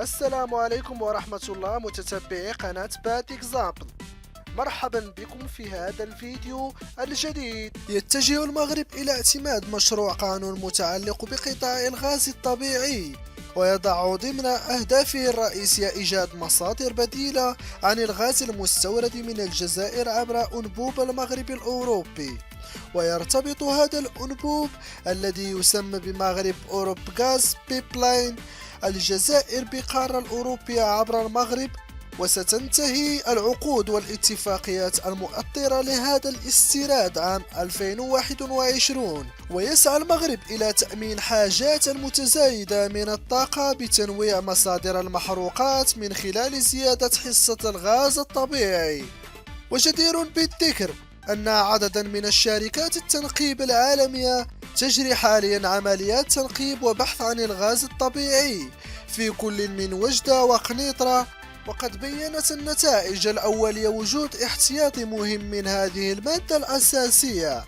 السلام عليكم ورحمة الله متتبعي قناة باد إكزامبل. مرحبا بكم في هذا الفيديو الجديد. يتجه المغرب إلى اعتماد مشروع قانون متعلق بقطاع الغاز الطبيعي، ويضع ضمن أهدافه الرئيسية إيجاد مصادر بديلة عن الغاز المستورد من الجزائر عبر أنبوب المغرب الأوروبي. ويرتبط هذا الأنبوب الذي يسمى بمغرب أوروب غاز بيبلاين الجزائر بالقارة الأوروبية عبر المغرب، وستنتهي العقود والاتفاقيات المؤطرة لهذا الاستيراد عام 2021. ويسعى المغرب إلى تأمين حاجات المتزايدة من الطاقة بتنويع مصادر المحروقات من خلال زيادة حصة الغاز الطبيعي. وجدير بالذكر أن عددا من الشركات التنقيب العالمية تجري حاليا عمليات تنقيب وبحث عن الغاز الطبيعي في كل من وجدة وقنيطرة، وقد بيّنت النتائج الأولية وجود احتياطي مهم من هذه المادة الأساسية.